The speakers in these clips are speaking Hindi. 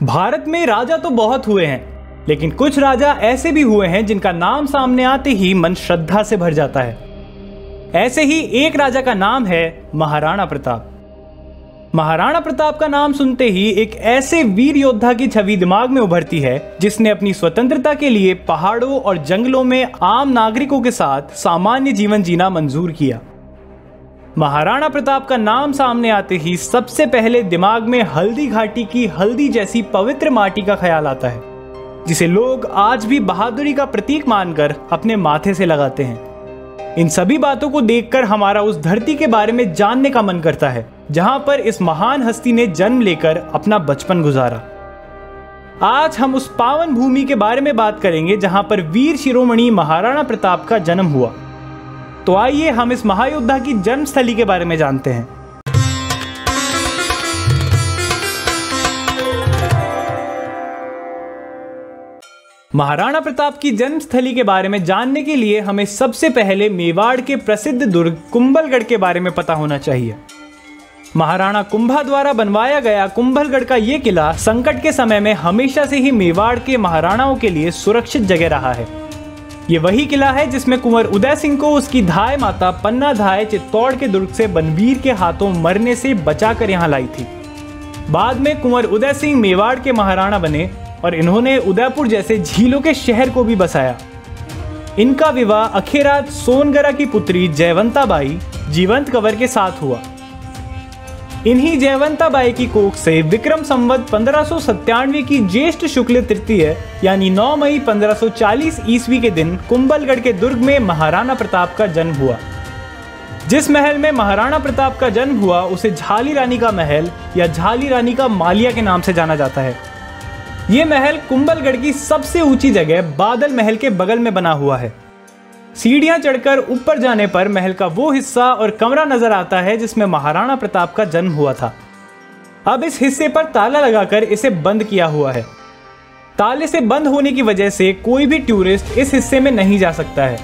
भारत में राजा तो बहुत हुए हैं, लेकिन कुछ राजा ऐसे भी हुए हैं जिनका नाम सामने आते ही मन श्रद्धा से भर जाता है। ऐसे ही एक राजा का नाम है महाराणा प्रताप। महाराणा प्रताप का नाम सुनते ही एक ऐसे वीर योद्धा की छवि दिमाग में उभरती है जिसने अपनी स्वतंत्रता के लिए पहाड़ों और जंगलों में आम नागरिकों के साथ सामान्य जीवन जीना मंजूर किया। महाराणा प्रताप का नाम सामने आते ही सबसे पहले दिमाग में हल्दी घाटी की हल्दी जैसी पवित्र माटी का ख्याल आता है, जिसे लोग आज भी बहादुरी का प्रतीक मानकर अपने माथे से लगाते हैं। इन सभी बातों को देखकर हमारा उस धरती के बारे में जानने का मन करता है जहां पर इस महान हस्ती ने जन्म लेकर अपना बचपन गुजारा। आज हम उस पावन भूमि के बारे में बात करेंगे जहां पर वीर शिरोमणि महाराणा प्रताप का जन्म हुआ। तो आइए हम इस महायोद्धा की जन्मस्थली के बारे में जानते हैं। महाराणा प्रताप की जन्मस्थली के बारे में जानने के लिए हमें सबसे पहले मेवाड़ के प्रसिद्ध दुर्ग कुंभलगढ़ के बारे में पता होना चाहिए। महाराणा कुंभा द्वारा बनवाया गया कुंभलगढ़ का यह किला संकट के समय में हमेशा से ही मेवाड़ के महाराणाओं के लिए सुरक्षित जगह रहा है। ये वही किला है जिसमें कुंवर उदय सिंह को उसकी धाय माता पन्ना धाय चित्तौड़ के दुर्ग से बनवीर के हाथों मरने से बचाकर यहाँ लाई थी। बाद में कुंवर उदय सिंह मेवाड़ के महाराणा बने और इन्होंने उदयपुर जैसे झीलों के शहर को भी बसाया। इनका विवाह अखेराज सोनगरा की पुत्री जयवंता बाई जीवंत कंवर के साथ हुआ। इन्हीं जयवंता बाई की कोख से विक्रम संवत 1597 की ज्येष्ठ शुक्ल तृतीय यानी 9 मई 1540 ईस्वी के दिन कुंभलगढ़ के दुर्ग में महाराणा प्रताप का जन्म हुआ। जिस महल में महाराणा प्रताप का जन्म हुआ उसे झाली रानी का महल या झाली रानी का मालिया के नाम से जाना जाता है। ये महल कुंभलगढ़ की सबसे ऊंची जगह बादल महल के बगल में बना हुआ है। सीढ़ियां चढ़कर ऊपर जाने पर महल का वो हिस्सा और कमरा नजर आता है जिसमें महाराणा प्रताप का जन्म हुआ था। अब इस हिस्से पर ताला लगाकर इसे बंद किया हुआ है। ताले से बंद होने की वजह से कोई भी टूरिस्ट इस हिस्से में नहीं जा सकता है।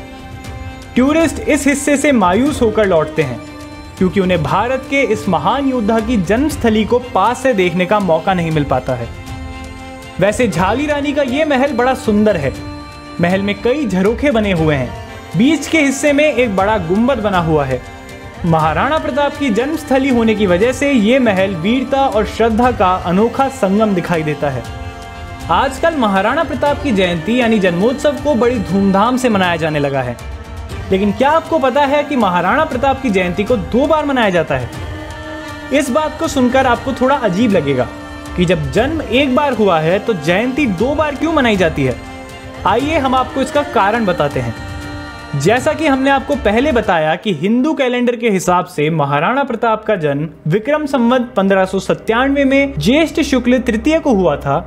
टूरिस्ट इस हिस्से से मायूस होकर लौटते हैं क्योंकि उन्हें भारत के इस महान योद्धा की जन्मस्थली को पास से देखने का मौका नहीं मिल पाता है। वैसे झाली रानी का ये महल बड़ा सुंदर है। महल में कई झरोखे बने हुए हैं। बीच के हिस्से में एक बड़ा गुंबद बना हुआ है। महाराणा प्रताप की जन्मस्थली होने की वजह से ये महल वीरता और श्रद्धा का अनोखा संगम दिखाई देता है। आजकल महाराणा प्रताप की जयंती यानी जन्मोत्सव को बड़ी धूमधाम से मनाया जाने लगा है, लेकिन क्या आपको पता है कि महाराणा प्रताप की जयंती को 2 बार मनाया जाता है? इस बात को सुनकर आपको थोड़ा अजीब लगेगा कि जब जन्म एक बार हुआ है तो जयंती 2 बार क्यों मनाई जाती है। आइए हम आपको इसका कारण बताते हैं। जैसा कि हमने आपको पहले बताया कि हिंदू कैलेंडर के हिसाब से महाराणा प्रताप का जन्म विक्रम संवत 1597 में ज्येष्ठ शुक्ल तृतीय को हुआ था।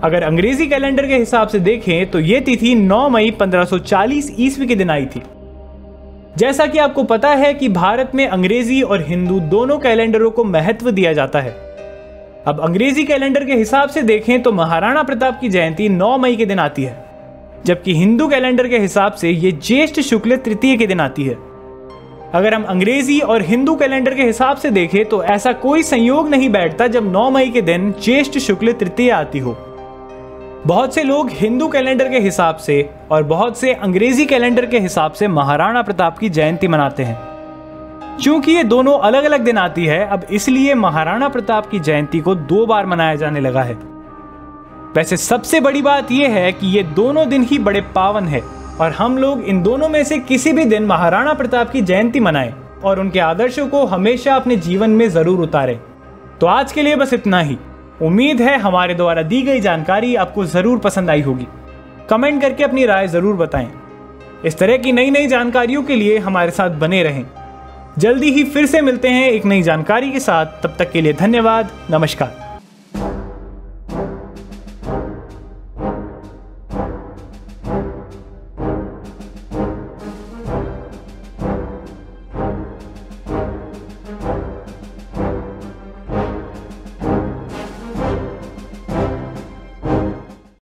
अगर अंग्रेजी कैलेंडर के हिसाब से देखें तो ये तिथि 9 मई 1540 ईस्वी के दिन आई थी। जैसा कि आपको पता है कि भारत में अंग्रेजी और हिंदू दोनों कैलेंडरों को महत्व दिया जाता है। अब अंग्रेजी कैलेंडर के हिसाब से देखें तो महाराणा प्रताप की जयंती 9 मई के दिन आती है, जबकि हिंदू कैलेंडर के हिसाब से ये ज्येष्ठ शुक्ल तृतीय के दिन आती है। अगर हम अंग्रेजी और हिंदू कैलेंडर के हिसाब से देखें तो ऐसा कोई संयोग नहीं बैठता जब 9 मई के दिन ज्येष्ठ शुक्ल तृतीय आती हो। बहुत से लोग हिंदू कैलेंडर के हिसाब से और बहुत से अंग्रेजी कैलेंडर के हिसाब से महाराणा प्रताप की जयंती मनाते हैं। क्योंकि ये दोनों अलग अलग दिन आती है, अब इसलिए महाराणा प्रताप की जयंती को 2 बार मनाया जाने लगा है। वैसे सबसे बड़ी बात यह है कि ये दोनों दिन ही बड़े पावन है और हम लोग इन दोनों में से किसी भी दिन महाराणा प्रताप की जयंती मनाएं और उनके आदर्शों को हमेशा अपने जीवन में जरूर उतारें। तो आज के लिए बस इतना ही। उम्मीद है हमारे द्वारा दी गई जानकारी आपको जरूर पसंद आई होगी। कमेंट करके अपनी राय जरूर बताएं। इस तरह की नई नई जानकारियों के लिए हमारे साथ बने रहें। जल्दी ही फिर से मिलते हैं एक नई जानकारी के साथ। तब तक के लिए धन्यवाद। नमस्कार।